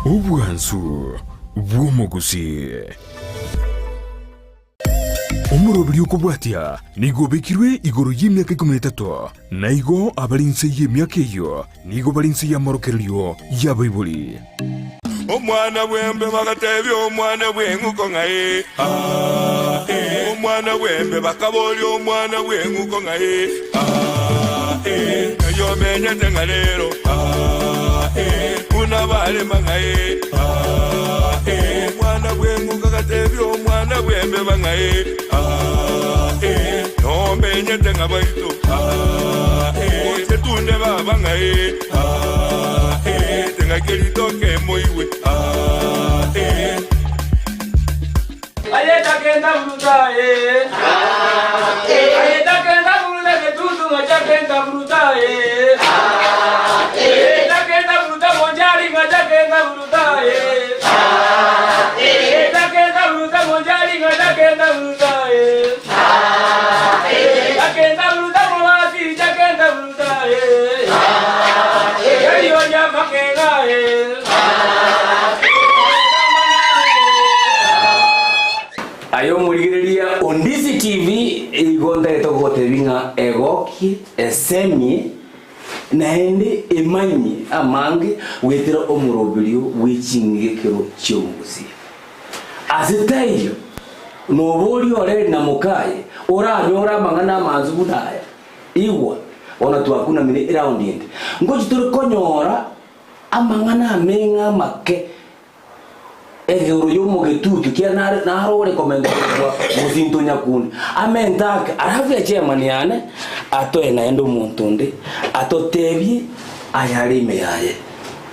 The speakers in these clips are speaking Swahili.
Obwansu bw'omugusi omurobiri okubwatya nigo bekirwe igoro y'emyaka 13 naigo abalinse y'emyaka eyo nigo balinse y'amorokereryo y'abaibuli omwana wembe bagatebye omwana bw'enguko ngaye omwana wembe bakabolya omwana bw'enguko ngaye eyo menyete nga leero unabalema ngaye omwana bw'enguko gatebye omwana bwembe bangaye nombenyete nga baito otetunde baba ngaye tengakelitoke moiwe ayetagenda bulutaye ayetagenda bulule tutu ngachagenda bulutaye ayetagenda buluta monjali ngachagenda bulutaye ayetagenda buluta monjali ngachagenda bulutaye ayetagenda buluta mowasi ngachagenda bulutaye yaliyonya makengaye ayo murigereria Ondisi TV igonda etogote binga egoki esemi naende emanyi amange wetera omurobirio wechingekero chyomuzi azitayo nobori ore na mukaye oranyora mangana manzu budaya igwa ona twakuna mire around end ngoji turi konyora amangana amenga make egero yomugetutu kia naro recommend kwa muzinto nyakuni amentaka aravya chairman yane atoe naendo muntunde atotebye ayarime yaye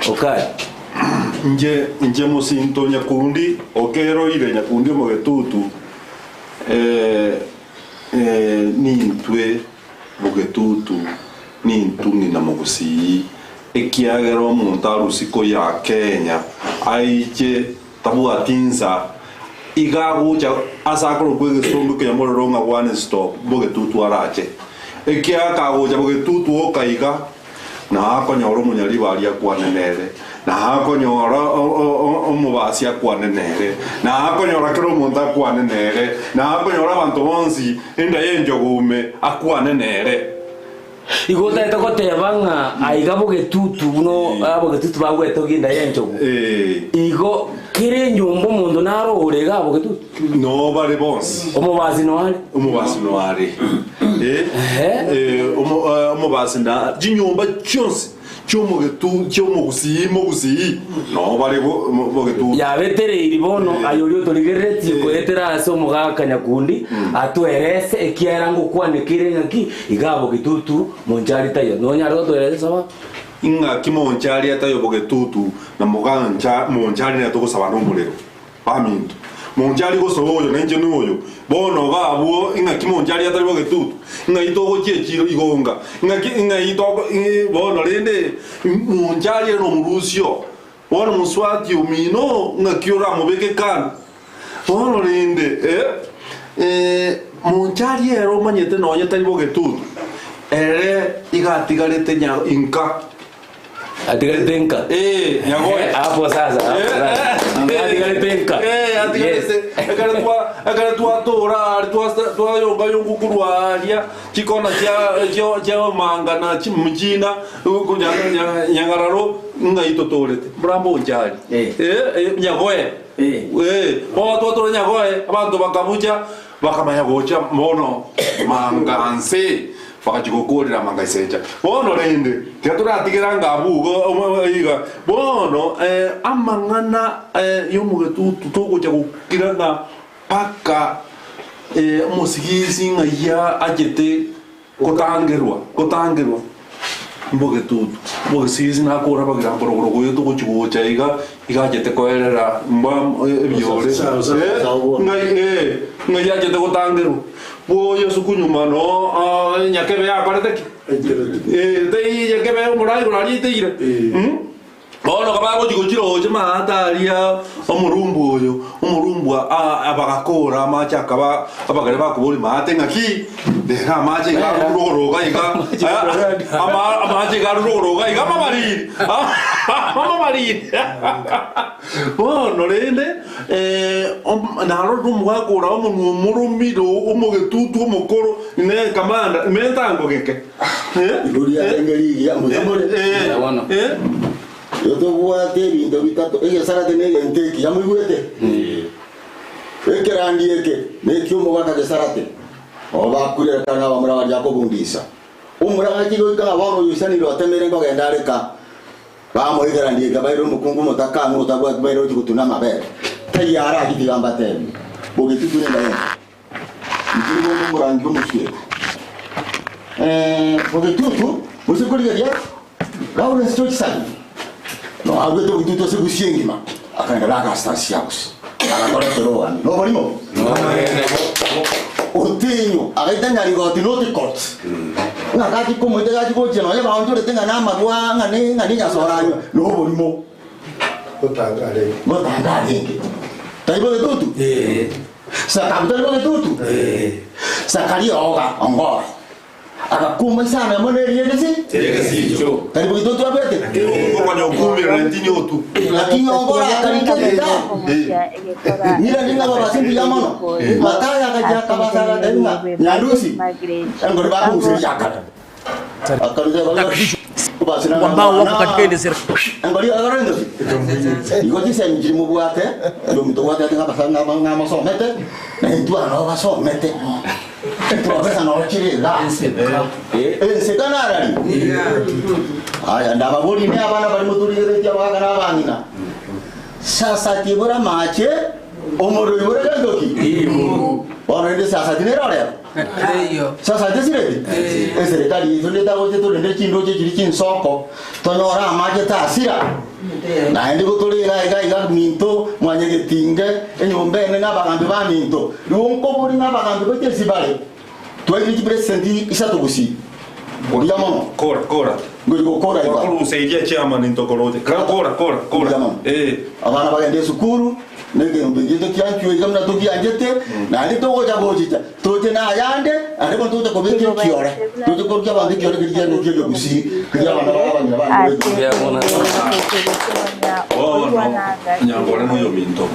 okay nje muzinto nyakundi okero ile nyakundi mugetutu nintwe mugetutu nintuni na mugusi ekiagero omuntu arusiko ya Kenya aiche tabu atinza igagucha asakoro kwegesombe ke yamororonga one stop mugetutu arache ekiakagucha mugetutu okaiga na akonyoro munyari bari akwanenere na akonyora omubasi akwanenere na akonyora kero omuntu akwanenere na akonyora abantu bonsi enda yenjogume akwanenere igota etogotebanga aiga bugetutu buno abugetutu bagwetoginda yenjogu igo kire nyumba omundu narorega bugetutu no bari bonsi omubasi no ari omubasi na jinyumba cyonse cyomugusi no bari bugetutu yabetereiri bono ayorio torigereti koetera aso mugaka nyakundi atwerese ekiara ngukwanekire ngaki igabo gitutu monjari tayo no nyaro twerese saba inga kimonjari atayo bugetutu na muganja monjari na tokosaba nomulero paminto monjari gosoyo nenje nuyo bono gabo inga kimonjari atari bugetutu inga itogo chechiro igonga inga itogo bono rende monjari no murusio bono muswati umino inga kiora mubeke kan bono rende monjari ero manyete no yatari bugetutu igatigarete nya inka atigalenka nyagoe hapo sasa atigalenka akaretwa tora twa yonga yongukurwaria chikona cha manga na chimjina nyangararo ngaitotorete brambo njari nyagoe twa nyagoe abantu bakabuja bakamanya gocha mono manganse fakachikokorera mangaiseja bono rende tiaturatigiranga abugo iga bono amangana yomugetutu togocha gukirana paka umusigizi ngaya ajete kotangirwa mbogetutu mugisizi nakora bagira borogoro goyo togochigocha iga ajete koerera mba ebyore ngai ajete kotangirwa boyo sukunyuma no nyakebe yakorete ki tei nyakebe umurai kurari teire bono bago jigojiro oje mahataria omurumbu oyo omurumbu abagakora amache akaba abagare bakubuli mahate ngaki dera amache garuroroga iga amache garuroroga iga mama mariri bono rende naro rumugakora omurumiro omugetutu omukoro ne kamanda mentango geke Luria engeri ya muzamore yo to buate bindo bitato ege sarate ne enteki ya muigwete ekerandi eke ne kyumo waka de sarate oba kurera kana wa mura wa yakobundisa umura gakigo ikanga wano yusani ro atemere ngo gendareka ba mo ekerandi eke bairo mukungu mutaka ngo tabwa bairo tikutuna mabere tayara kitigamba temi boge tutune ndaye ndimo murangi mushye boge tutu musikuriga ya Laura stochi sana no agweto kututo se kusiengima akaenda laka stasiaus akakora toroa no barimo otinyo akaitanya rigoti no tikot ngakati ko mwete gati ko jeno ya baantu le tenga na magwa ngani ya soranyo no barimo otangale taibo de tutu sakamto de tutu sakari oga ongora akakuma sana moneri yedesi tegesicho karibu kitoto abete kwa nyokumi rentinyo tu lakini ongora kariketa nila ninga baba simbi yamono mataya kaja kabasara denga nyarusi ngori babu usiri yakata akaruza baba ambao wako katika ile serikali ngori agarendo iko tisa njimu bwate ndo mtu wate atinga basanga ngama somete na ntu ano basomete profesa no chirira sekana arali aya ndababuri ne abana bari muturire cya bagana abangina sasa tibura mache omoro yore gandoki orende sasa tinerore sasa desirete serikali izoleta wote to ndende chindo che chiri chinsoko tonora mache tasira na ndi gutulira iga minto mwanye getinge enyombe ne nabagambe ba minto ruonko buri nabagambe bote sibale twari kipresenti isatubusi Oria mama kora ngiko kora iba ko usaidia chairman intokorote kora abana bagende sukuru nege mbigito kyanchu igamna tukianjete na ndi togo jabojita toje na yande ande ko toje ko beke kiore toje ko kya bandi kiore kirya no kiyo gusi kirya bana baba ya mona nyambore no yominto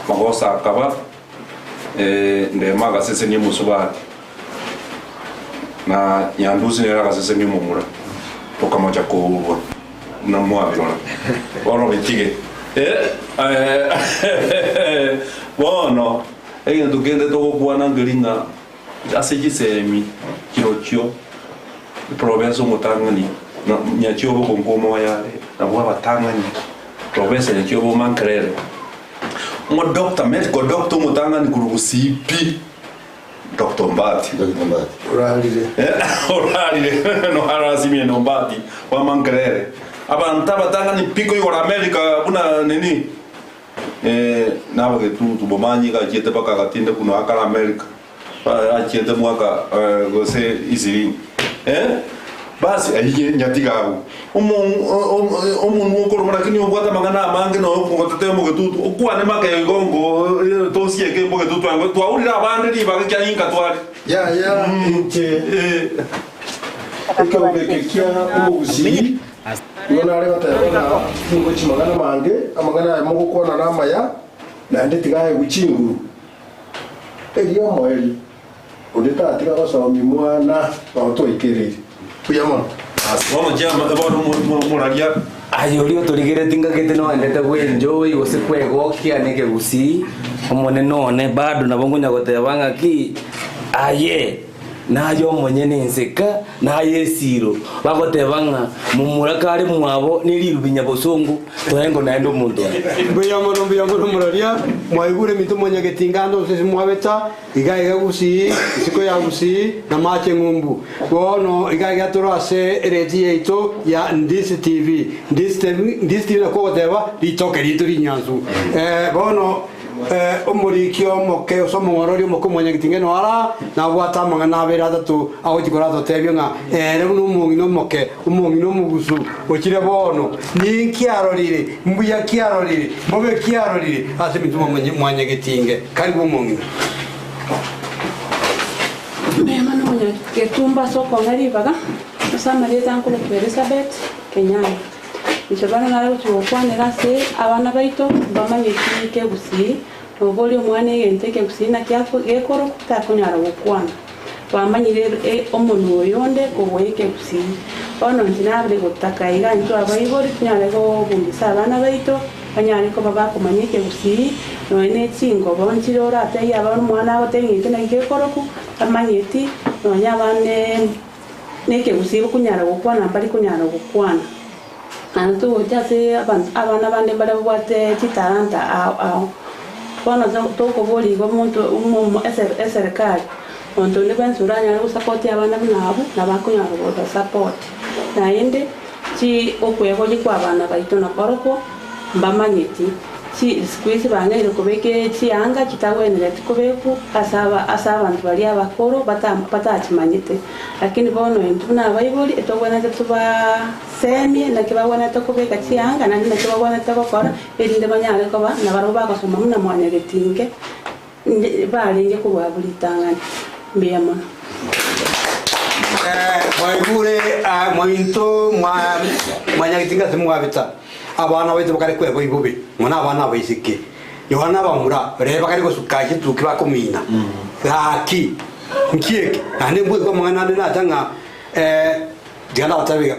magosa akaba ndema gasese ni musubati na nyanduzi nera gasese ni mumura tokamoja ko na mwabirona bono bitige bono tugende togokwana ngiringa asejisemi kirochio province mutangani na nyachio bokonkomo yale na bwa batangani province nyachio bo mankrere mo doctor medical doctor mutangani kurusipi Dr. Mbati oralile no harasimi no Mbati wa mankrere abantu batangani piko yo America una nini nawe ke tu bomanyi ka jete baka katinde kuno akala America achete mwaka gose iziri basi ahiye nyatigawo umuntu ukoro mara kinyo bwata mangana amange no ngotate mu getutu ukwane make gongo tosie ke mu getutu ango twaurira abandi riba ke kyanyinka twari ya nche ekobekekya umugusi yona ari batayabona ngo chimagana mange amagana ya mugo kona namaya na ndi tigaye guchinguru eriyo moeli udeta atika basoma mwana bato ikerere kuyamona asoma jama ebono muragia ayo rio torigere tinga kete no endete gwenjo igose kwegokia neke gusi omone none bado nabongonya gotebanga ki aye nayo monyene nseka naye siro bagotebanga mumurakari mwabo nilirubinya bosongo toengo naendo muntu biyamoro muraria mwaigure mitu monye getingando sese mwabeta igaiga gusi siko ya gusi na mache ngumbu bono igaiga torase reti yeito ya Ndisi TV na ko deba litoke litori nyanzu bono omorikio moke osomongorori omoko mwanyagitinge noara na bwata mangana abera atatu aho gikora totebyo nga rero n'umungino moke umungino mugusu okire bono ni kiarorire mbuya kiarorire mobe kiarorire ase mituma mwanyagitinge karibu umungino mano mwanyagitumba soko ngaribaga osamareta nkolo Elizabeth Kenyana Nishobana nalo tuokwanira se abana baito bamanyeki kegusi oboli omwana yenteke gusina kyafo gekoro kutakunyara okwana bamanyire omuntu oyonde koboyeke gusi ono ndinabire gutaka ira nto abayibori kunyara go bundisa abana baito banyari ko babakomanyeke gusi noene chingo bonchirora ateye abana omwana agotengite na gekoro ku amanyeti nonyabane neke gusi kunyara okwana bali kunyara okwana antu ojase abana bande bale bwate chitalanta ao bona toko boli go muntu serikali onto ne bansuranya no support abana nabo nabakunya go support na ende chi okwego kwa abana baito na koroko mbamanyeti chi squeeze bangere kobeke chi anga chitawenere tikobeku asaba abantu bali abakoro batachimanyete lakini bono entuna abayiboli etobona tuba semie na kibabona tokobeka chi anga na nina kibabona tokokora elinde banyale koba na baroba basoma muna mwanyegetinge balinge kubabulitangana mbiyamo Waigure mwinto mwanyagitinga semwabita abana baito bakare kwego ibubi mwana abana bayisike yohana bamura reba kare gosukaje tukiba kumina haki nkieke ane mbwe kwa mwana na tanga diana batabiga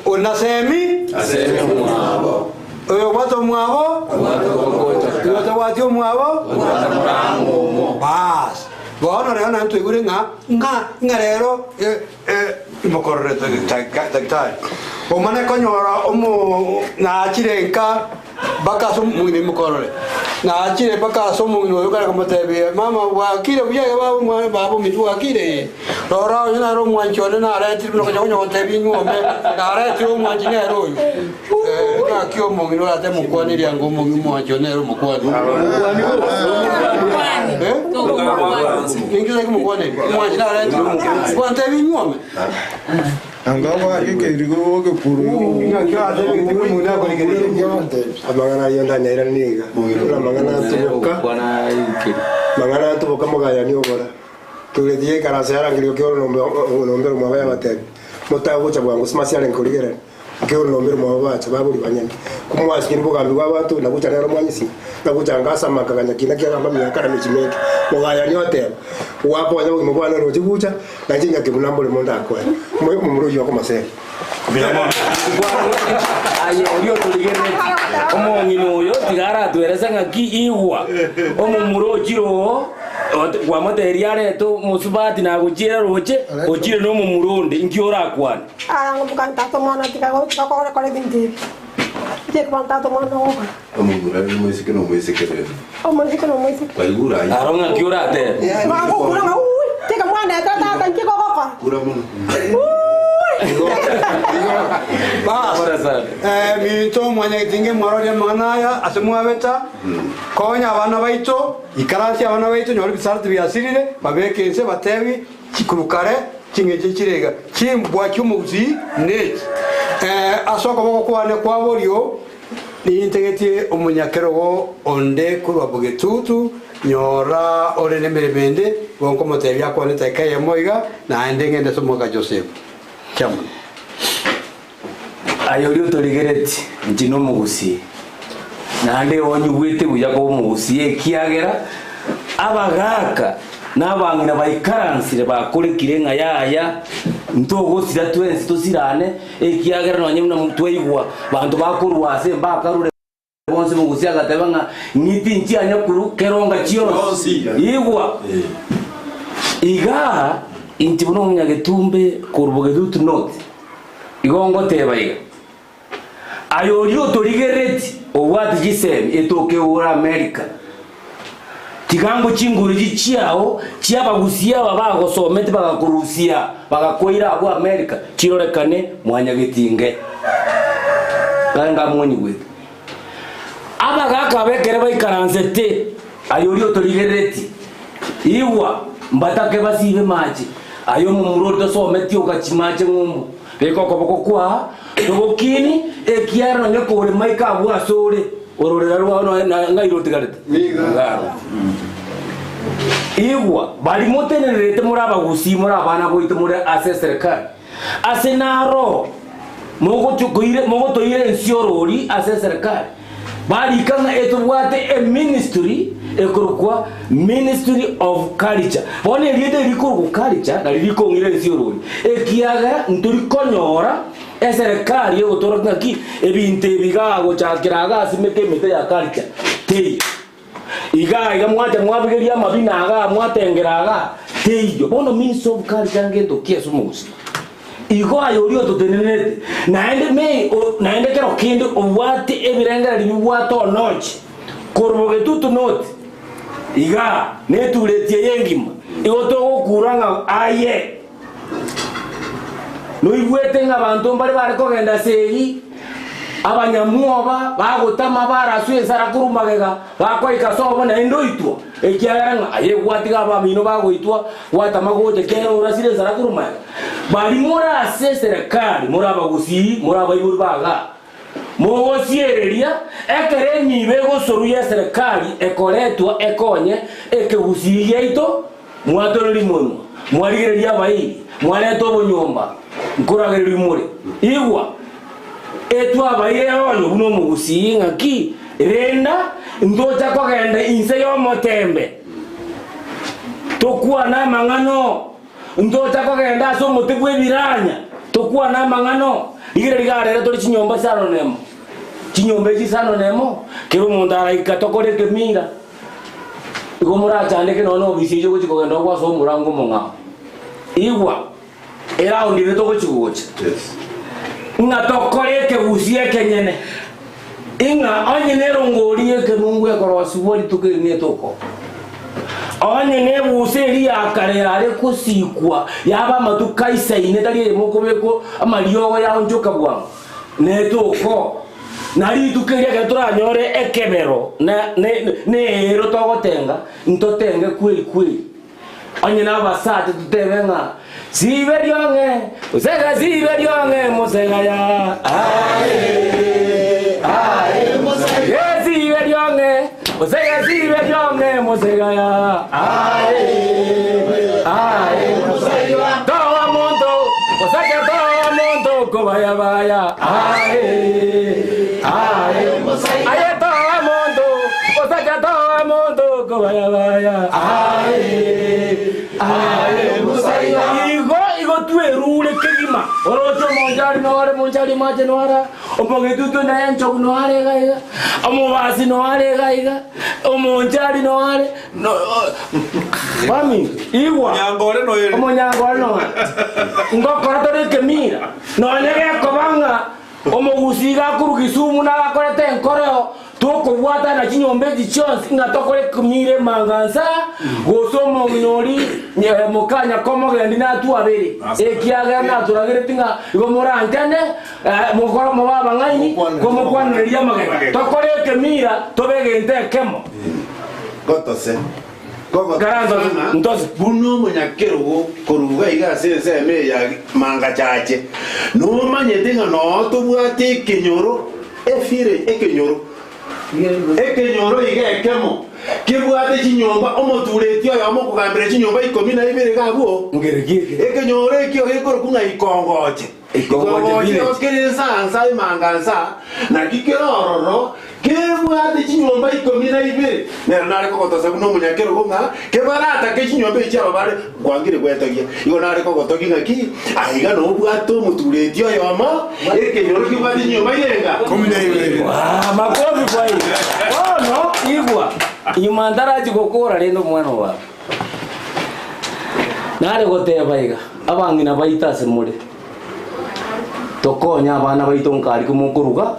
onasemi asemi mwabo wato mwabo wato watio mwabo bas bona rero nantu igure nga rero imokorre taktai omane konyora omo na chirenka bakaso mwini mokorre na chire bakaso mwini yokara komotebe mama wakire buyaga babo mwana babo mitu wakire rora yana ro mwanchone na areti no konyo kontebi ngombe na areti o mwanchine ro na kio mwini ate mukwani lyango mwini mwanchone ro mukwani ingeza kumukwane mwanchine areti kontebi ngombe Angaba yake rigo ke puru ngakya ate ngitimu muna ko ligeri amangana yonda nera niga na mangana tuboka mangana tuboka mogaya ni obora tule die kana sera ngiro ke nombe mo baya mate motago cha bwangu simasiale nkoligera ke nombe mo bacha baburi banyane kumwasi kinbo kambi wabatu na kucha nero mwanyisi na kucha ngasa makaganya kina kya kama miaka na michimeke mogaya ni hotel wapo wanyo mo bwana ro tikucha na jinga ke munambole monda akwa moyo mumuro yo koma se bila mona aye olio tuligere omo ngino yo tigara tuereza ngaki iwa omo muro jiro wa materiale to musubati na gujira roche ojire no mu murundi inkiora akwana ngomukanta to mwana tikago kakore kore binti tek panta to mwana oka omugura ni musike no musike Waigura aronga kiora te ma gura ma tek mwana tata tanki kokoko kura mun minto mwanyagitinge mwarore manaya asemwabeta konya abana baito ikarasi abana baito nyori bisartu byasirire babekense batebi kikurukare kingeje kirega kimbwa cyumuzi ne asoko boko kwane kwaborio ni integetie omunyakerogo onde kurwa bugetutu nyora orene meremende bonko motebi akwane takaye moiga na ndengende somoga Joseph Chama ayori utoligereti njino mugusi nande onyugwete buya ko mugusi ekiagera abagaka nabangina baikaransire bakorekire nga yaya ntogo sira twensi tosirane ekiagera no nyemna mutweigwa bantu bakurwase bakarure bonse mugusi agatebanga niti nti anyakuru keronga chionsi igwa iga inti buno munyagetumbe kurubogedutu note igongo tebaiga ayori otoligereti obwati gisemi etoke ora America tigango chinguriji chiao chiabagusia babagosomete bagakurusia bagakoira abo America chirorekane mwanyagetinge kanga mwoni gwe abagaka bekere baikaransete ayori otorigereti iwa mbatake basibe maji ayo mumurodo someti ukachimaje ngumbu beko koboko kwa togokini ekiara nyakore maika bwasore ororera rwa ngairo tigarete ngaro iwa bali motenerete muraba gusi murabana goite muri aseserikali asenaro mogo toire nsiorori aseserikali bali kanga etubwate a ministry ekorokwa Ministry of Culture bone riete rikuru culture na riko ngire nsiorori ekiaga nturi konyora eserikali yotora ki ebinte bigago chakiraga asimeke mete ya culture tei iga mwate mwabigeria mabinaga mwatengeraga teiyo bono Ministry of Culture ngento kieso musi igo ayori ototenenete naende kero kindi obwate ebirengera libwato noche korboge tutu note iga netuletie yengima igoto gokuranga aye no igwete ngabantu mbali bari kogenda segi abanyamuoba bagotama baraswe sarakurumagega bakoika sobo na endoitwa ekiaranga aye gwatiga abamino bagoitwa watamagoje kero urasire sarakurumagega bali mura aseserikali mura bagusi mura bayuri baga mogosiereria ekere nyibe gosoruya serikali ekoletwa ekonye ekegusiye ito mwatoreri mono mwarigereria bai mwaleto bonyomba nkoragereri muri igwa etwa baire onyo buno mugusi ngaki renda ndocha kogenda inse yo motembe tokwa na mangano ndocha kogenda so motebwe biranya tokwa na mangano igere rigare tori chinyomba sano nemo chinyombe chisano nemo kero mondara ikatokore kemira igomura chande ke nono bisijo ko chikogenda kwa so murango monga igwa era ondire toko chikugocha nga tokore ke usie kenyene inga onyenero ngorie ke nungu ekorosi wori tukiri netoko onye ne buseri akarera are kusikwa yaba matuka isaine tari mukobeko amariogo ya onjoka bwa netoko nari tukeria ke turanyore ekebero ne ero togotenga ntotenge kweli onye na basate tutebenga siberionge usega siberionge musega ya ae musega siberionge usega siberionge musega ya ae musega toa mondo usega toa mondo kobaya baya ae musega aye toa mondo usega toa mondo kobaya baya ae musega igo tuerule kegima orocho monjari maje noara omogetutu na yancho noare gaiga omobasi noare gaiga omonjari noare no mami igwa nyangore no yele omonyangore no ngokora tore kemira no nyege kobanga omogusiga kurugisumu na akorete enkoreo toko bwata na chinyombe chichonsi ngatokore kumire manganza gosomo minori mokanya komo gendi na tu abere ekiaga na turagire tinga igomora antene mokoro mababa ngaini komo kwaneria magega tokore kemira tobegente kemo gotose garando entonces buno munyakero koruga iga sense me ya manga chache no manyete no tobwate kinyoro efire ekenyoro ekenyoro iga ekemo kibwate chinyomba omoturetio ya mokugambira chinyomba 12 gabuo ekenyoro ekio ekoro kunga ikongoche ikongoche okeresa ansa imangansa na kikerororo kebwate chinyomba 12 nero nare kogotosa kuno munyakero kunga kebarata ke chinyomba icharo bare kwangire gwetagia igo nare kogotoki ngaki aiga no bwato omoturetio yomo ekenyoro kibwate chinyomba irenga 12 makofi kwa hiyo no igwa imandara chigokora rendo mwana wa nare goteba iga abangina baitase muri tokonya abana baito nkari kumukuruga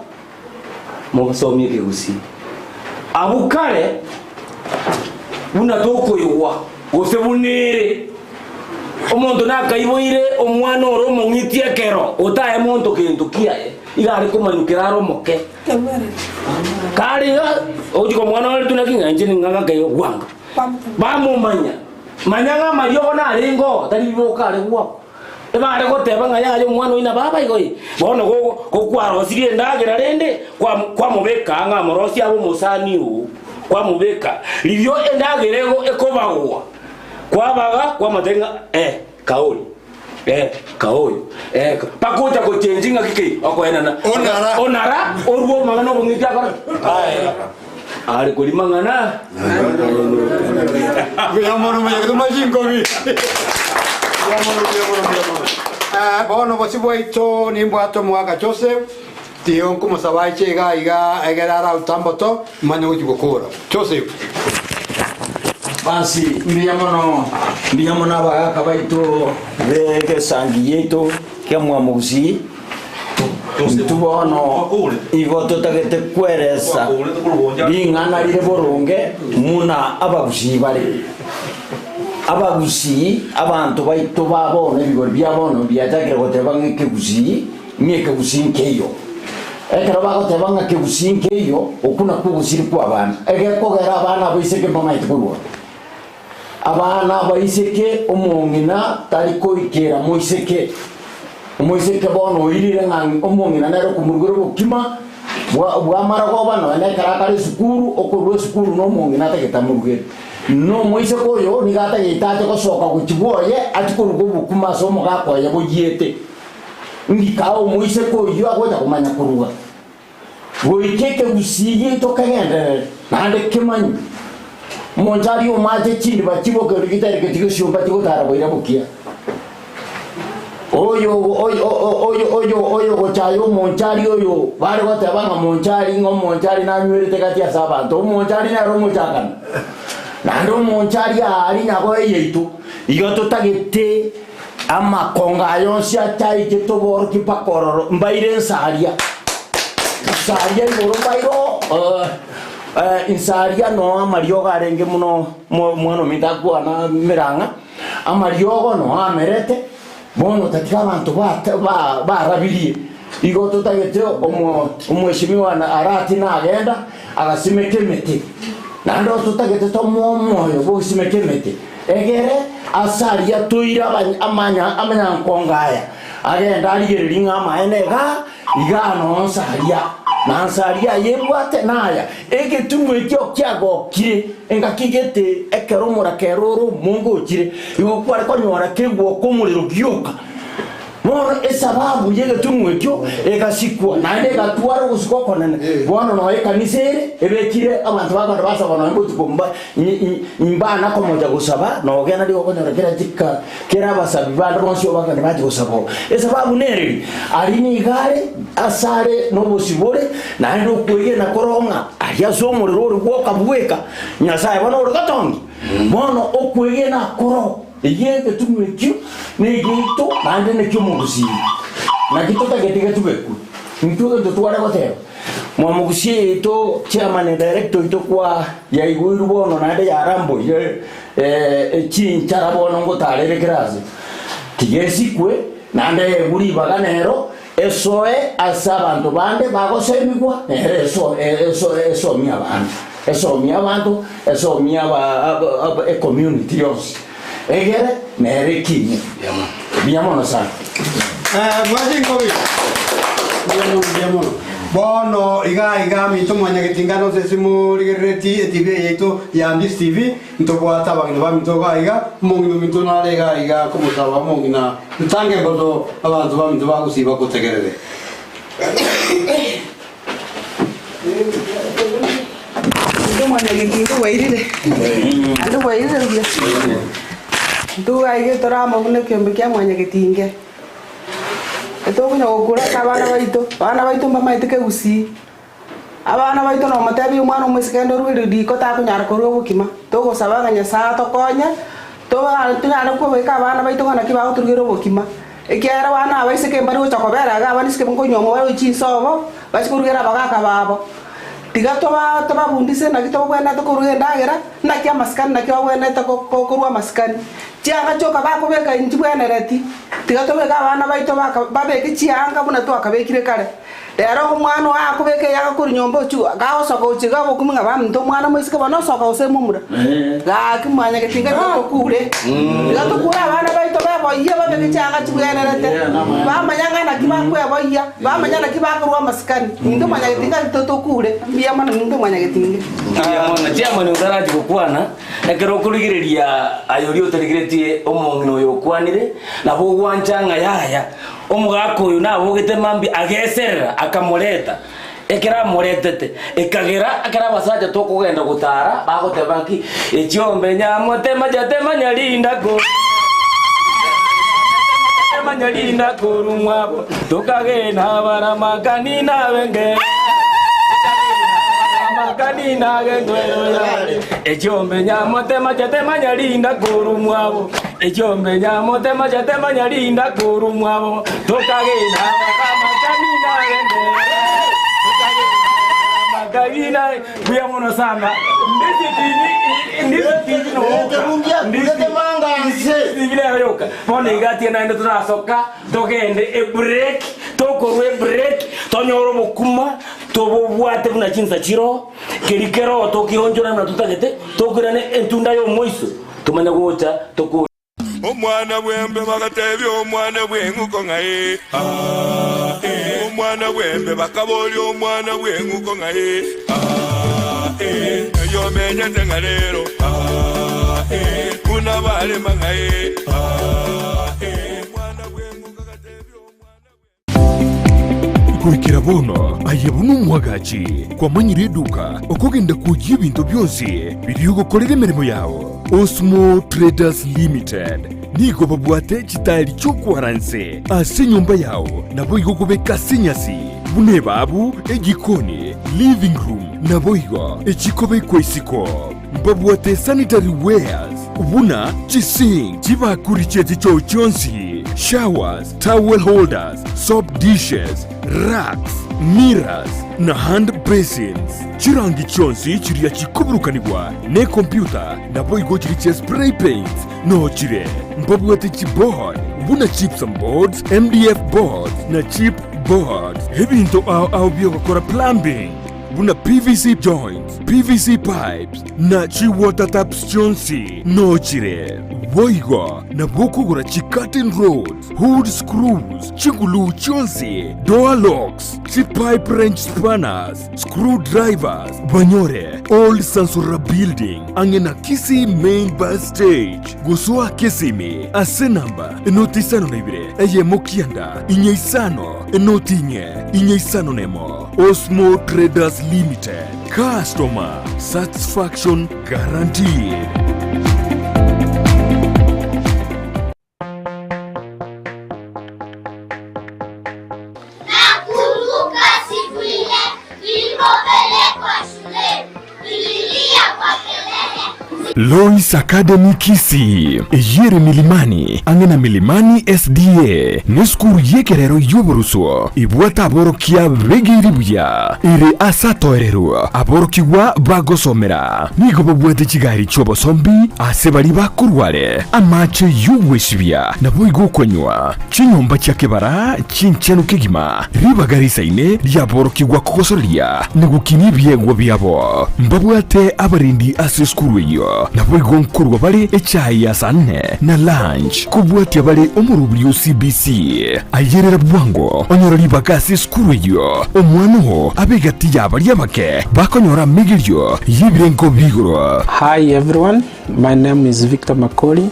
mubasomye kigusi abukare buna tokoywa gose bunire Omuntu nakaiboire omwana oro mongitie kero utae muntu kintu kiae igari kumanyukira romoke kari ojiko mwana wale tunakinga njini nganga kayo gwanga bamumanya manyaga mario na aringo tari boka ari gwa ebare goteba ngaya yo mwana ina baba igoi bono go kwaro sirie ndagira rende kwa mubeka nga morosi abo musani u kwa mubeka livyo endagirego ekobagwa kwabaga kwa matenga kaoli kaoli pakuta ko changing akike akoena na onara orwo mangano bungitia bara ari kuli mangana biamono maya kumajingo bi bono bosiboito nimbwato mwaka Joseph tio como sabai chega iga egera utamboto manyo gukora Joseph basi ndiyamono abagaka baito beke sangiyeto kemwa musi tubono igo tutagete kweresa bingana lire borunge muna abagusi bari abagusi abantu baito babone bigori byabono byatagire goteba ng'ekegusi ng'ekegusi nkeyo ekero bagoteba ng'ekegusi nkeyo okuna kugusiri kwa abana egekogera abana boiseke mamaite kurwa abana baiseke omongina tari koikera moiseke bono irire ngangi omongina nero kumurugiro bukima bwa marago bano ene karakari sukuru okorwe sukuru no mongina tagetamurugire no moiseke oyo nigata yitate gosoka gukiboye atikurugo bukuma somo gakoye boyete ngikao moiseke oyo agoja kumanya kuruga boikeke gusiye tokagende nande kimanyi monjari omate chindi bachibo ke rigitari ke tigo shomba tigo tara boira bukia oyo gochayo monjari oyo bare gotabanga monjari na nywere kati ya sabanto monjari na romo chakana nando monjari ari nago yeito igoto tagete ama konga yonsi atai jeto bor ki pakororo mbaire saria iboro bairo insaria no amario garenge muno mwana mitakuwa na miranga amario no amerete bono tatika abantu barabirie igo tutagete omweshimiwa na arati na agenda agasimeke mete nando tutagete to moyo bo simeke mete egere asaria tuira amanya nkongaya agenda arigerelinga amaenega igano saria nansaria yebwate naya egetumwe kyo kyago kire engakigete ekeromora keroro mungu kire yokware konyora kegwo kumuriro gyoka no esababu yegetumwe kyo egasikwa nande gatwara gusukwa konene bwana no ekanisere ebekire abantu baganda basabana ngo tukomba imbana komoja gusaba no gena dio konyora kera tikka kera basabi banda bonsi baganda baje gusaba esababu nere alini gare asare no bosibore nande okwege na koronga aria somuriro uri gwoka bweka nyasaye bana uri gatongi bwana okwege na koro yeke tumwekyo negito bande nekyo mugusi na gito tagetiga tubeku ntuga tutwara gotero mwa mugusi to chairman director to kwa ya iguru bono na ya rambo ye chinchara bono ngotarere kraze tigesikwe nande buri baganero esoe asabantu bande bagosemigwa eso mi abantu eso mi aba community yos egere mere kinyi biamono sana mwajingo biamono bono iga mito mwanya getingano sesimu ligereti TV yeto ya Ambis TV ntobwata bangino bamito iga mungino mito na iga como saba mungina ntange bodo abantu bamito bagusiba kutegerere mwanya getingo wairire ando wairire bia nduga ige toramo mune kyombe kya mwanya getinge etokunya gukura abana baitu mbamaitike gusi abana baitu no matebi umwana umusikendo rwiri diko takunyara korwo bukima tugusaba Nyasaye tokonya tunyara kubika abana baitu kana kibaho turugiro bukima ikiara wana abaisike mbari guchakobera ga abanisike ngonyomo bari chisobo basikurugera bagaka babo tiga toba bundise na kito bwena to kuruge ndagera na kia maskani na kia bwena to kurwa maskani chianga choka bakubeka inji bwena reti tiga tobeka abana baito babeke chianga buna to akabekire kare rero umwana akubeke yakakuri nyombo chu gaosoka uchiga bokumunga bamuntu umwana mwisika banosoka usemumura gakimanya ketinga kokure tiga tukura abana baito baboye babeke chianga chibwena rete bamanyanga na kibakwe boya bamanyana kibakurwa maskani ndo manya ketinga totokure biya mana ndo manya ketinga mwana chama ni utaraji kukwana ekero kurigireria ayori uterigiretie omongino yokwanire na bugwanchanga yaya omugako uyu nabugite mambi ageserera akamureta ekera muretete ekagera akara basaje tokugenda gutara bagotebanki echiombe nyamote majate manyalinda ko manyalinda kurumwabo tokagena bara makani na wenge makani na gendwero ya echiombe nyamote majate manyalinda kurumwabo echiombe nyamote majate manyalinda kurumwabo tokagena bara makani na wenge Kagina kuya mono sana ndisi vile yoka pone gati na ndo tunasoka togende e break tokorwe break tonyoro mukuma tobobwate buna chinza chiro kerikero tokionjora na tutagete tokirane entunda yo moiso tumanya gocha toko omwana bwembe bagatebya omwana bwenguko ngaye omwana bwembe bakaboli omwana bwenguko ngaye yo menya tengalero kuna bale mangaye kurikira bono ayebunu mwagachi kwa manyire duka okugenda kujya ibintu byose biri gukorera imirimo yawo Osmo Traders Limited nigo babwate kitali cyo kwaranse ase nyumba yawo nabo igogobeka sinyasi bune babu egikoni living room nabo igo ekikobe kwesiko babwate sanitary wares ubuna chising chibakuricheti cyo cyonsi showers towel holders soap dishes racks mirrors na hand basins chirangi chonsi chiriya chikuburukanibwa ne computer nabo igo chiriche spray paints no chire mbabwate chipboard buna chips and boards MDF boards na chip boards ebinto au byokora plumbing buna PVC joints PVC pipes na chi water taps chonsi no chire boigo na bokugura chi curtain rods hood screws chingulu chonsi door locks chi pipe wrench spanners screwdrivers banyore old Sansura building angena Kisi main bus stage guswa Kisimi ase namba enotisano nebire eye mokianda inyeisano enotinye inyeisano nemo Osmo Traders Limited customer satisfaction guaranteed. Nakumbuka siku ile nilipopelekwa shule, nililia kwa kelele. Lois Academy Kisi eyere milimani angena milimani SDA neskuru yekerero yuburuso ibwata aborokia begiribuya iri asatoerero aborokiwa bagosomera nigo babwate kigari cyobosombi ase bari bakurware amache yuweshibya nabo igukonywa chinyomba cyakebara chinchenu kigima ribagarisa ine ryaborokiwa kogosoria nigukinibye byabo mbabwate abarindi ase skuru yo nabo igonkurwa bari echayi ya sanne na lunch kubwati bari omurubyo CBC ayerera bwango onyorori bagasi skuru yo omwanu abegati yabari yabake bakonyora migiryo yibrengo bigoro. Hi everyone, my name is Victor Makoli,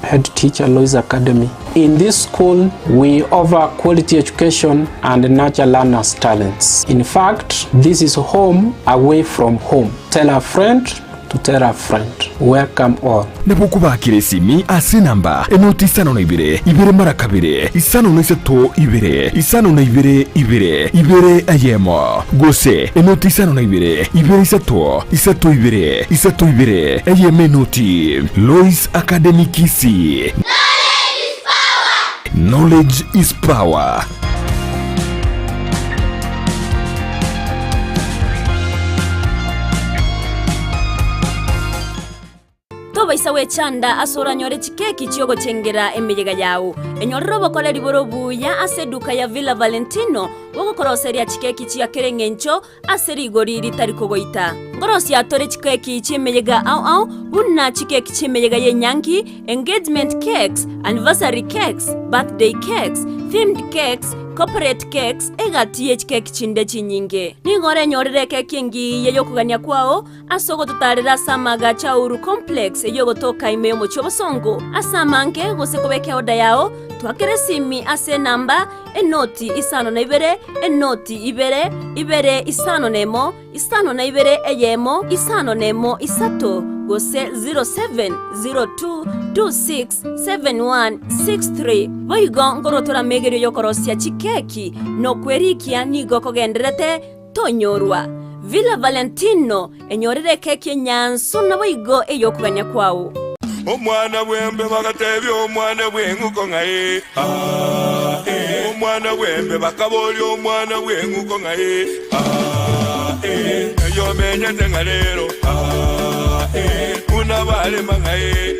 head teacher Lois Academy. In this school, we offer quality education and nurture learners' talents. In fact, this is home away from home. Tell a friend to tell a friend. Welcome all. Nebukubakire simi ase namba enoti isano na ibere mara kabiri isano na isato isano na ibere ayemo gose enoti isano na ibere isato ibere ayeme noti Lois Academy Kisi. Knowledge is power. baisa wechanda asora nyore chikeki chiogo chengera emiyega yao enyorero bokole liboro buya ase duka ya Villa Valentino bogokoroseria chikeki chia kerengencho ase rigori ritari kogoita ngorosi atore chikeki chimeyega au bunna chikeki chimeyega yenyangi engagement cakes, anniversary cakes, birthday cakes, themed cakes, corporate cakes egatie chikeki chinde chinyinge ningore nyorere keki ngi yeyokugania kwao asogo tutarira samaga chauru complex yogotoka imeo mochobosongo asamange gosekobeke oda yao twakere simi ase namba enoti isano na ibere enoti ibere isano nemo isano na ibere eyemo isano nemo isato gose 0702267163 boigo ngorotora megerio yokorosia chikeki no kwerikia nigo kogenderete tonyorwa Villa Valentino enyorere keki nyanso na boigo eyokuganya kwao omwana bwembe bagatebya omwana bwenguko ngaye omwana bwembe bakaboli omwana bwenguko ngaye eyo menyete ngalero unabale mangaye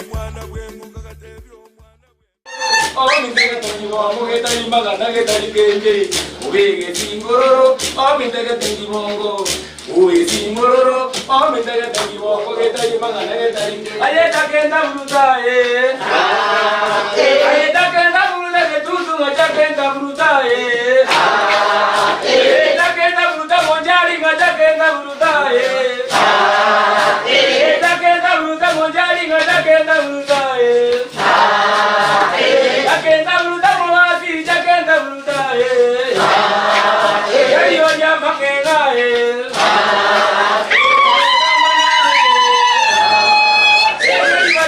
omwana bwenguko gatebya omwana omintege tonyimongo getari magana getari kenje ubege singororo omintege tonyimongo uwe singororo omintege tonyimongo getari magana getari ayeta kenda bruta ayeta kenda bruta getutu ngacha kenda bruta ayeta kenda bruta monjari ngacha kenda bruta ayeta kenda bruta monjari ngacha kenda bruta Jakenda bruta molasi, jakenda bruta yo ya makena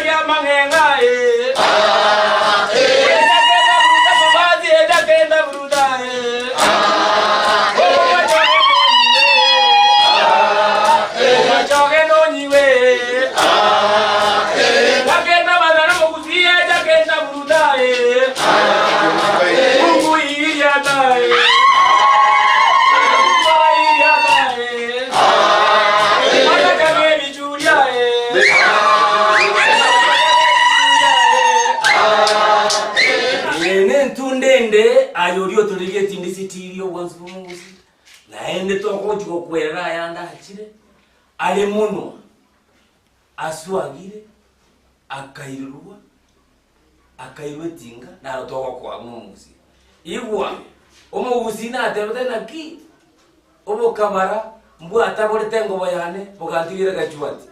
ya makena jakenda bruta ayorio tuliye tindisitirio wanzumuzi naende toko jiko kwera yanda achire ale muno aswagire akairwa tinga na toko kwa mumuzi igwa omubuzi na atebete naki obo kamara mbu atabole tengo bayane bogantirira gachwati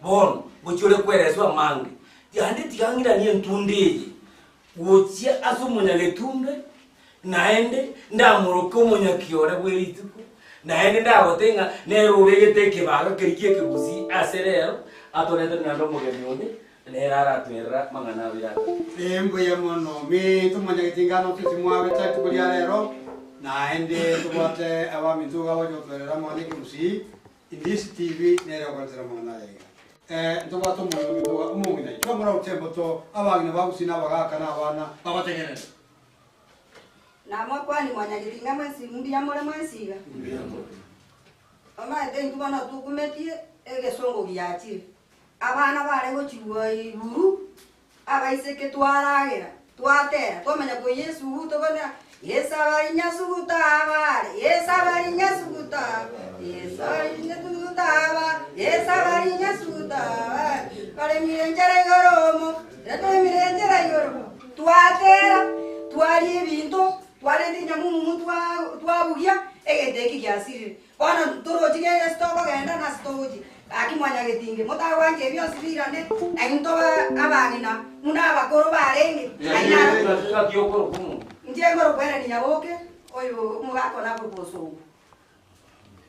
bon gochore kwereswa mange yandi tikangira ni entundeje wochia asumunya letumbe naende ndamuruka umunya kiore bwerituko naende ndagotenga nero begete kibaga kirikie kibuzi aserero atonete nando mugeni onde nerara twera mangana birata embo ya mono mi tumanya kitingano tusimwabe tatu kulia lero naende tubote abami tuga wajo twera mone kibuzi indisi tv nero kwazira mangana yega ntoba to mono nduwa umungina chomora utembo to abagina bagusina bagaka na abana babategerera namwe kwani mwanya giringa mwesi mbia mole mwesiga ama ete ntubana tukumetie egesongo giachire abana bare gochiwa iruru abaiseke twaragira twatera twamenya ko Yesu gutobana yesabarinya sugutaba yesabarinya sugutaba yesabarinya sugutaba yesabarinya sugutaba kare mirengera igoromo reto mirengera igoromo twatera twari ebinto twarendinya mu twabugia egedeki gyasire bana torotige stoko genda na stoji akimwanya getinge mota wanje byo sibirane ainto abagina muna abakoro barenge aina kyokoro kumu njengoro kwera ni nyaboke oyo mugako na proposo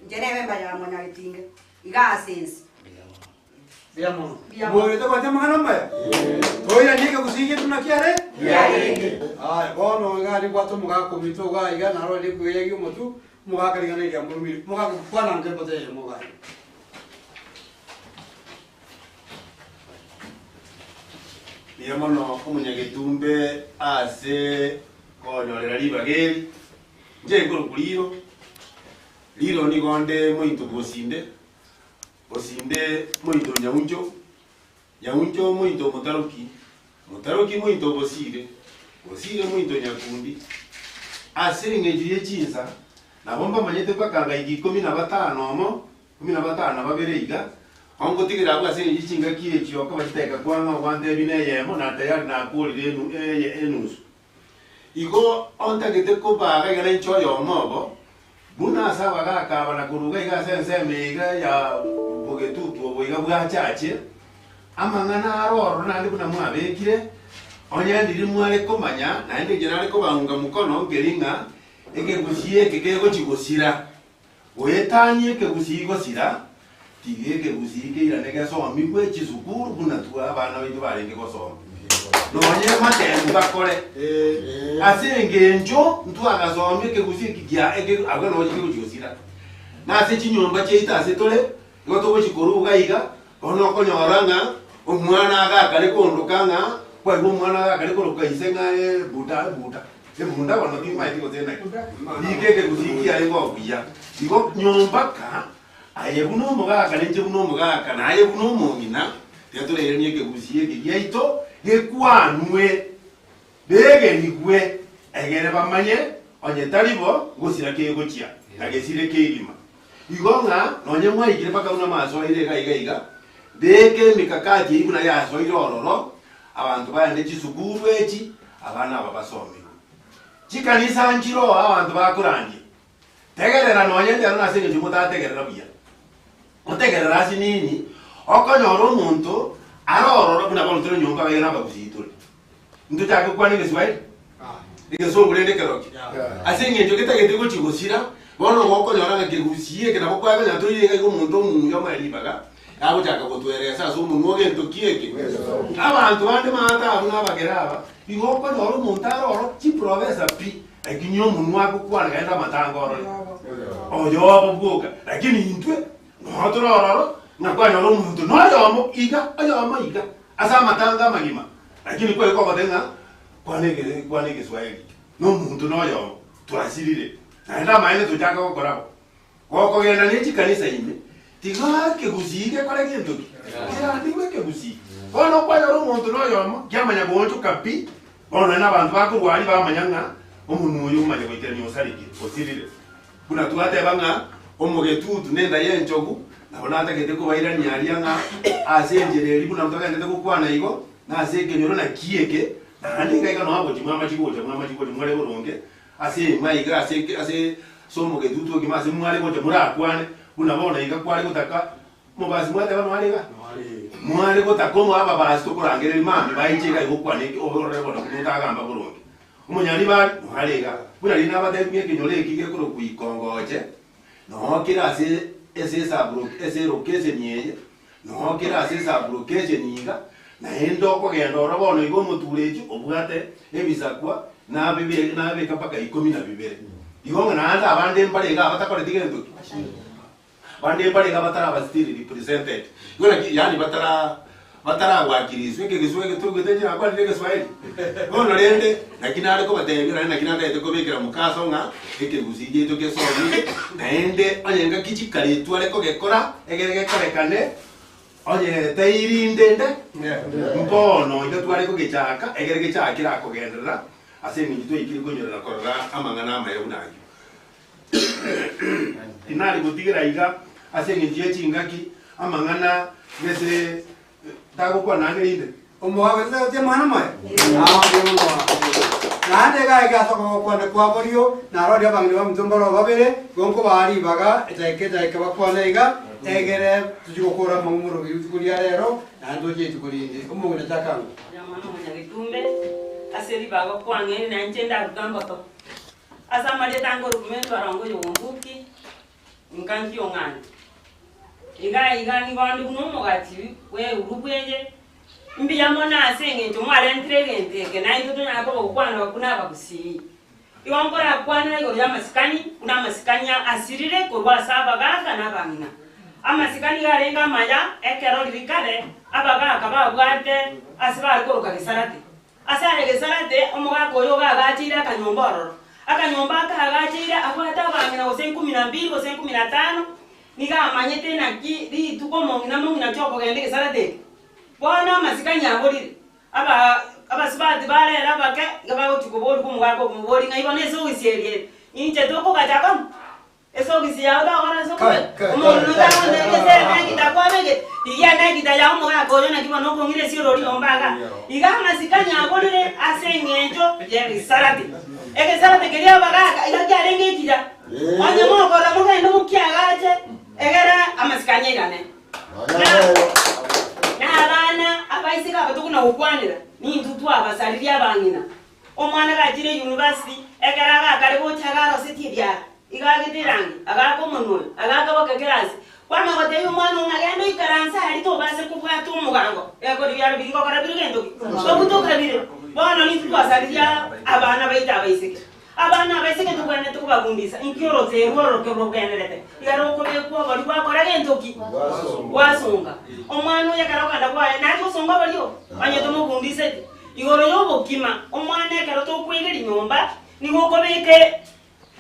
njene memba ya mwanya getinge igasense Biamo. Volete quanto magana mai? Oya nika kusige tunakiare? Yari. Bono ngari kwato mugako mito ga iga naro le kuye gi motu mugaka ligana ya murumi mugaka kwana nge bote mugaka. Biamo no umunyagetumbe ase konyorera libageri. Je ngoro kuliro. Liro ni gonde mointu gosinde. osinde moito nyauncho nyauncho moito mutaroki moito bosire moito nyakundi ase ng'eji y'echinsa nabo mbamanyete mpaka igi 15 omo 15 babere iga ongotigera abwo ase ng'eji chingaki ekioka batiteka kwanga ogwante ebine yemo na tayari nakurire enusu igo ontagete kobaga igana enchoyo omobo buna asaba gakaba na kuruga iga senseme iga ya bogetutu obo iga bwachache amang'ana aroro nandi buna mwabekire onyandiri mwale komanya naende generale kobanga mukono ngeringa ekegusie ekegegocigosira oyetanie ekegusii tige ekegusi keira negesoma migwe chisukuru buna twa abana baitu barenge gosoma nonye matembu bakore ase ngenjo ntwagasomye ekegusi kigia agwe noje kegocigosira nase chinyomba cheita ase tole igo togochikoruga iga ono konyoranga omwana agakare kondokanga kwa hivyo mwana akali koroka isenga buta ebunda bano bimba itiko tena ikeke kuziki ayengo okuya iko nyombaka ayebuno muga kalenje buno muga kana ayebuno mongina tetole yeni eke kuziye ke yaito gekwanwe bege ligwe egere bamanye onye talibo gusira ke gochia agesire ke ilima igonga nonye mwa ikire paka una maso ile iga bege mikakati ibuna yaso ile ororo abantu bayande chisukuru eki abana abasomero chikanisa njiro abantu bakuranje tegerera nonyende arona senge jumutategerera buya otegerera asi nini okonyoro omuntu arororo buna bontero nyumba bayana bagusitule ndutaka kwanige swahili igesongulende keroki asenge njo kitagete kuchigosira bono gokonyora ngakigusiye kenabo kwaga nyaturire ngo omuntu omuyo malibaga abo chaka kutweresa so umuntu ogento kieke abantu bande mata abuna bageraba igoko ndoro montaro chi provesa pi akinyo munwa kukwana kaenda matangoro oyo abubuka lakini intwe notororo nakwanya ro muntu noyomo iga asa matanga magima lakini kwa iko badenga kwanege swahili no muntu noyomo turasirire naenda maene tujaka gukora koko genda ni chikanisa ime tiga ke gusige kore kintu kira ndiwe ke gusi bono kwa yoro muntu noyomo kyamanya bonto kapi bono na bantu bakurwari bamanyanga omuntu uyu manye kwitera nyosariki osirire kuna tuate banga omugetutu nenda yenjogu nabona atakete kubaira nyarianga asenjereri buna mutaka ndete kukwana igo na aseke nyoro na kieke nandi ngaika no abo chimama chigoje mwale boronge ase maiga ase somo getutu kimase mwale boje murakwane unabona igakwari gutaka mubazi mwate bano mwale gutaka mo aba bazi tokurangere imami bayicheka igukwane oborore bona kutagamba burungi umunyani ba mwalega buna lina abademye kinyole kige kuro kuikongoje no kira ase sabro ese rokeze nyeye no kira ase sabro keje niga na endo ko genda orobono igo mutureji obwate ebisakwa na bibi na beka paka 12 igo na anda abande mbalega batakore tigendo bande mbalega batara bastiri represented gona yani batara wakirizwe ke gizwe to geteje akwa ndege Swahili ono lende lakini ariko batengera na kinanda ete kobekera mukaso nga eke guzije to ke sobi naende onyenga kichikali tu ariko gekora egerege korekane onye teirindende mbono ndo tu ariko gechaka egerege chakira akogendera ase minjito ikiri konyera korora amangana amayunayo inali gutigira iga ase ngiye chingaki amangana gese tago kwa nane inde omuhawe te mwana moya nande ga soko kwa ne kwa borio na rodia bangni bam tumbolo babere gonko bari baga etaike bakwana iga egere tujukora mangumuro bikulia rero nando je tukulinde umuguna takango yamana munyagitumbe aseri baga kwange na njenda rugamba to asa mali tango rumendo arango yombuki nkanki ongani iga ni bandu numugati we urubwenje mbi yamona asenge nto mwale entregente ke na ndo na ko kwana kuna bakusi iwambora kwana yo ya masikani kuna masikani asirire ko wasaba gaka na bangina amasikani garenga maya ekero likare abaga akaba bwate asiba ko kagisarate asare gesarate omuga ko yo gagatira kanyomboro akanyomba ka gagatira akwata bangina 12 15 niga manyete na ki ri tuko mongi na choko gende gesarate bona masikanya abori aba sibati bare raba ke gaba utuko bori kumwako kumwori ngai bone so wisierie inje toko kachakam eso kisia ba ora so ko umuntu ndabone kese na kitakwa bege iya na kitaya umu ga koyo na kibono kongire si rori ombaga iga masikanya abori ase ngenjo je sarate ege sarate keria baga iga kyarenge kija onye mo ko ra mo ga ndo kyagaje egera amasikanya igane na abana abaisika abatukuna ukwanira ni ntutu abasariri abangina omwana gakire university egera gakare bochagaro setiria igagitirangi agakomonwe agakaboka class kwama gote umwana ngagendo ikaransa ari to base kubwata umugango ego byaro biriko kora birugendo sobutoka bire bana ni ntutu asariria abana baita abaisika abana abaisika tukwane tukubagundisa inkiro zeroro kebrogenderete yaro ko beko bari bakora gentoki wasonga omwana yakarokanda kwa na kusonga bariyo banyeto mugundise igoro yobo kima omwana yakarota kwegera inyomba nigoko beke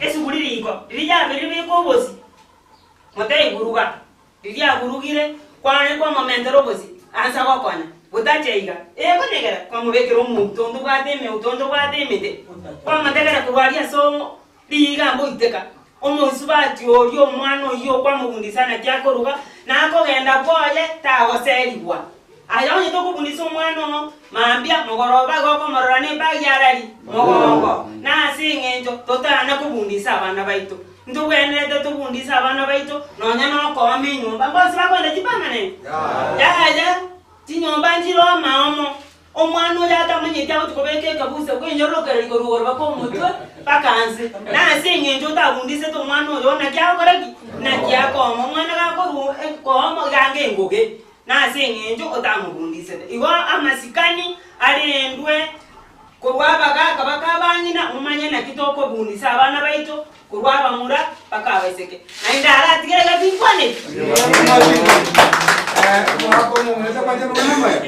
esuguririgo rija biribiko bosi motei guruga rija gurugire kwane kwa momentero bosi ansa kwa kwana utacheiga ego negera kwa mubekero umutondo bwademe utondo bwademete kwa mategera kubaria so riga mboiteka omusubati orio omwana oyo kwa mugundisana kyakoruga nako genda boye tagoserigwa ayonye to kubundisa omwana mambia mogoroba goko mororane bagyarari mogongo na singenjo totana kubundisa abana baito ndugenete tubundisa abana baito nonya no ko amenyumba bosi bakwenda kipamane ya tinyomba njiro maomo omwana oyo atamanye cyangwa tukobeke kabuse kwenyorokera igorugoro bako mutwe bakanze na singenjo tabundise to omwana oyo na kyakoraki na kyakoma omwana gakoru ekomo gange ngoge na singenjo otamubundise igo amasikani arendwe kurwabaga kabaka banyina umanye na kitoko bundisa abana baito kurwaba mura bakabaseke na indara tigera bikwane mwako mumeza kwanje mwana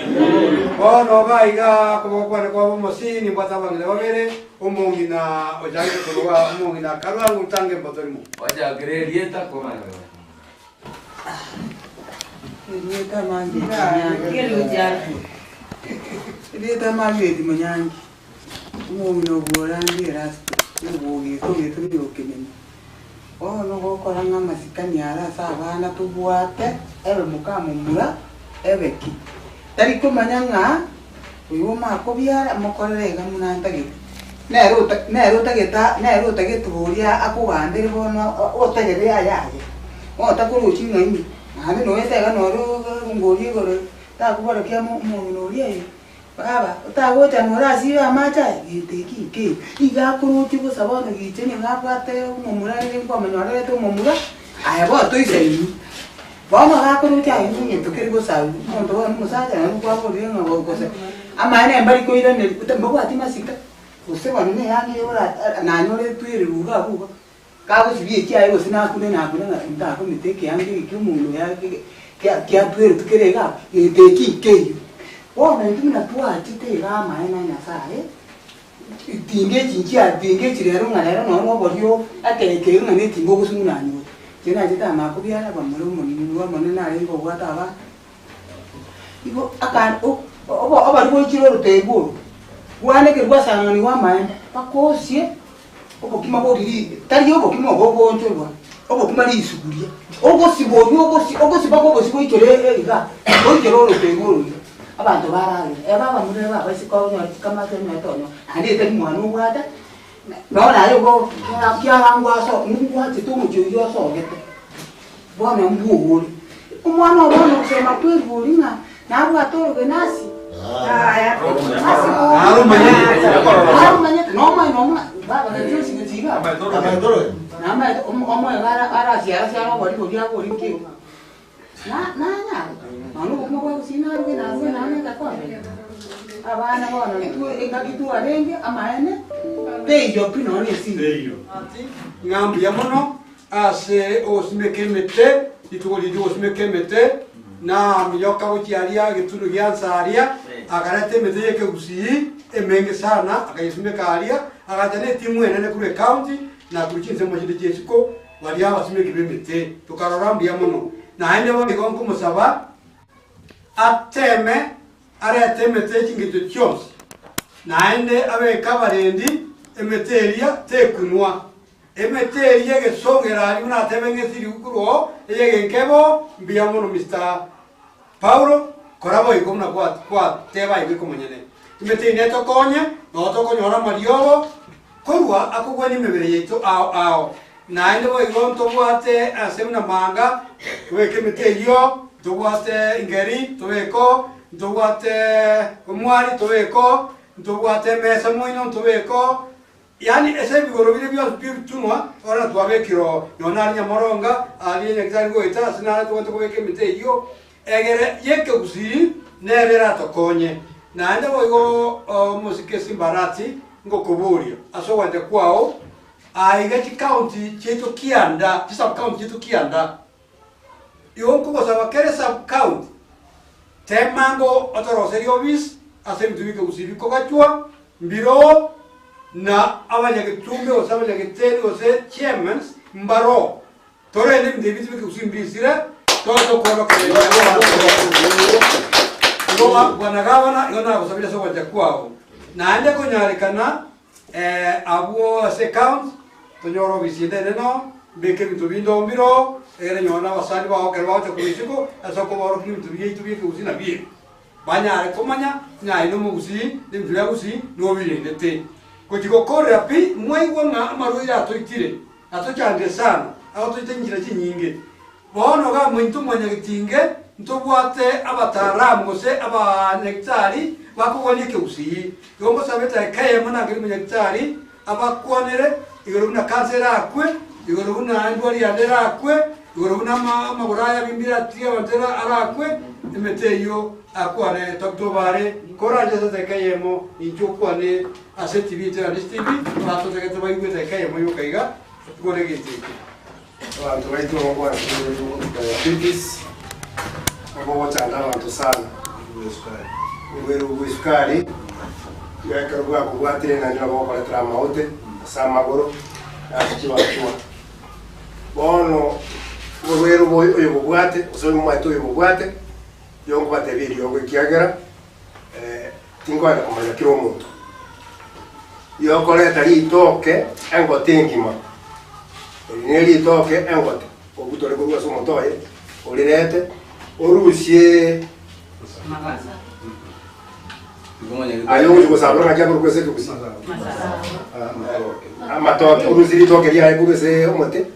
ono baiga kubokwane kwa musini mbatabangile babere umungina ojaje kurwa umungina karwa ngutange mbatorimo waja grelieta komana Rieta mangi kelo jari Rieta mangi di manyangi umungina gorandi rasta ubugi to geturi okemeni ono gokora ng'amasikani arasa abana tubwate ebe mukamumura ebeki tari kumanya ng'a uyu makobyara mukorerega munantagete nero tagetuburia akugandire bono otegere ayaye otakuruchi ng'aini nane noetega noro ngorie gore takuborokia munoria baba utagocha norasi amacha giteki ke igakuruchi bosabono gicheni ngabwate umumurare kwa manyore to umumura ayabo toiseni bama gakuruchi ayinye tukiri bosabu mondo wa musaja n'ukwa bori ngabo gose amane mbari ko ira ne utambo ati masika useba nne yange ora nanyore twiri ruga buga kago sibiye cyayi gose nakune nda ko miteke yange ikimuntu yake kya twiri tukirega giteki ke ona ndimina tuati tega maena nyasaye tinge chirero ngalero no borio ateke ngane tingo gusumunani jena jeta makubyara bamuro munini wa monena ari ngo gwataba ibo akan oba ribo chiro rutego gwane ke gwasangani wa maenda pakosie obo kima boriri tari obo kima obo nchorwa obo kima ri isuguria ogo sibobi ogo sibako ogo sibo ichore iga ogo rutego abantu barale ebaba muri baba sikao nyo kamate nyo tonyo andi te mwana ubwata nona ayo go kyarangwa so ngwati tu mu cyo so gete bona mbuhuri umwana wabona kusema kwivuri na bwato genasi aya arumanye no baba ndio singiziga nama omo ara siara bori bori bori ke na anu kuma kwa kusina ruge na kwa abana bona tu engakitu arenge amaene peyo pino ni si peyo ngambi ya mono ase osmekemete itugoli osmekemete na miyoka uchiaria gituru gyansaria akarate mete yake gusi emenge sana akayismeka aria akatane timu enene kule county na kuchinze mo chide chesiko walia wasime kibemete tukarora mbia muno na ende bo igonko musaba ateme aretemete kingitu cyose na ende abe kabarendi emeteria tekunwa emeteria gesongera ari una tebenge siri ukuro yege nkebo mbia muno Mr. Paulo korabo igomna kwa teba igiko munyene imete neto konye no to konyora mariobo korwa akugwa ni mebere yeto ao na ende bo igonto bwate asemna manga weke meterio tubwate ingeri tubeko tubwate umwari tubeko tubwate mesa moino tubeko yani ese bigoro bile byo tunwa ora twabekiro yonari nyamoronga ali nyakitari go ita sinara twante kubeke meterio egere yeke usiri nerera tokonye na ende boigo musike simbarati ngo kuburio aso wande kwao aigati county cheto kianda sub county cheto kianda yonko ko sawa kere sub county temango otoroserio obis asem tuwike usiri ko gachwa mbiro na abanya getumbe osabanya geteni ose chairmans mbaro tore ne ndebiti bike usimbisira todo koro kare ngoma bwana gavana yona kusabira so wajja kwao na ande konyarekana abuo se count tonyoro bisinde no beke bitubindo mbiro ere nyona basani baho kerwa cha kulisiko asoko baro kintu biye kuzina biye banya komanya nya ino mugusi ndimvya gusi no bilendete kutiko kore api mweigwa na amaruira atoitire atochange sana atoitengira chinyinge bono ga muntu mwanyagitinge ntobwate abataramu gose abanektari bakuboneke usiyi yombo sabeta kaye mana ngiri munyaktari abakwanere igoruna kansera akwe igoruna ndwari yandera akwe igoruna maburaya bimbira tiya wantera arakwe emeteyo akwane tokdobare koraje sa kayemo injokwane asetivite alistivi bato tekete bayigwe kayemo yokaiga tukoregete abantu baitu ngo bibis abo cyanda abantu sana uweru wisukari yakarwa kubwatire na nabo kwa trama hote sama goro akiwachwa bono uweru boyo bugwate usomo mwaito yo bugwate yongo batebiri yongo kiagera tingwana kumanya kiro muntu yokoleta litoke engo tingima neli toke engote obutore kwa somo toye olirete orusie magaza ayo ngo sabura ngajya ku kwese kusi amatoke uruziri toke lya kubese omote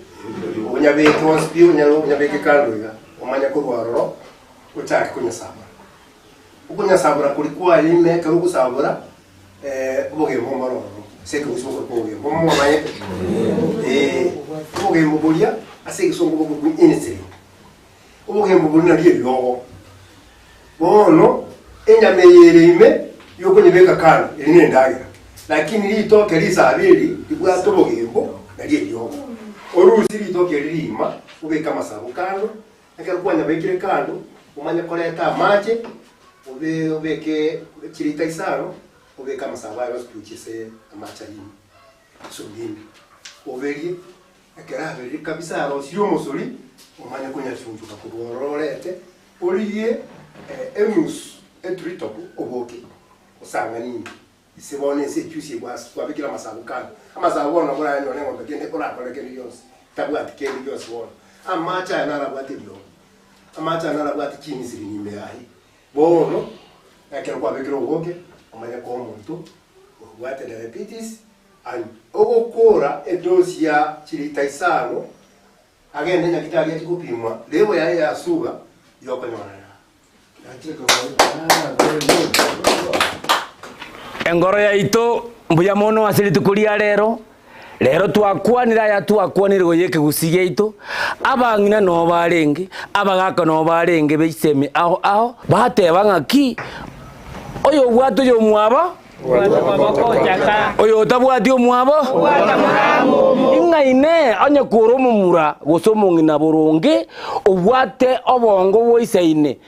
unyabeke hospi unyabeke kanduga umanya ko rwaroro utaki kunyasabura ukunyasabura kulikuwa ime karugu sabura uboge momoro seke usoko koge momo maye uboge mubulia aseke songo bogo initsiri uboge mubulia lyo bono enyameyerime yoko nyebeka kana ine ndagira lakini litoke lisabiri libwa tobogembo nalyo orusi litoke lirima ubeka masabu kando akaruwa nyabekire kando umanya koleta mache ubeke kirita isaro ubeka masabu ayo tuchise amacha yini so bimbi oberi akarabe kabisa aro sio musuri umanya kunya chunjuka kubororete oliye emus etritopu oboke usanga nini isibone sechusi kwabikira masabu kando amasabu bona bora no nengo bekende kora koleke yose tabwati kende yose bona amacha narabwati byo amacha narabwati chini ziri nyime yahi bono akero kwabikira oboke umanya ko muntu ubwate diabetes and ogokora edosia chirita isano agende nyakitari yakupimwa lebo yaye yasuga yokonyora engoro yaito mbuya mono asiri tukuria rero twakwanira ya twakwanira goyeke gusigia ito abangina no barenge abagaka no barenge beiseme aho bateba ngaki oyo gwato yo mwaba oyo tabwati omwabo ingaine anya kuro mumura gosomongina boronge obwate obongo boisaine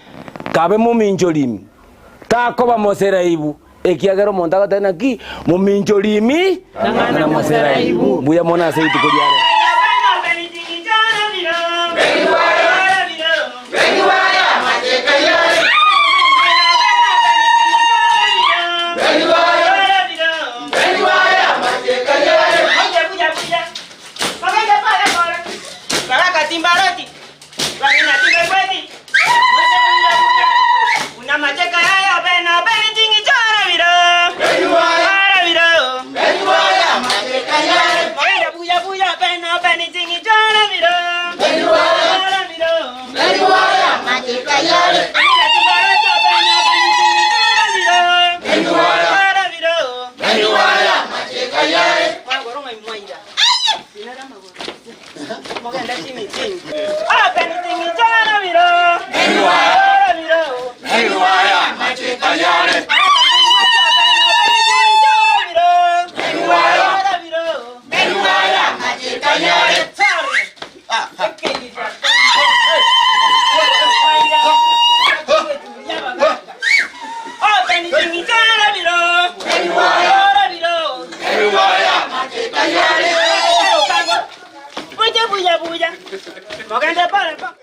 kabe muminjolimi takoba moseraibu ekiagero montaga tena ki muminjolimi na moseraibu buya mona seiti kudiare Buya. Moganda para.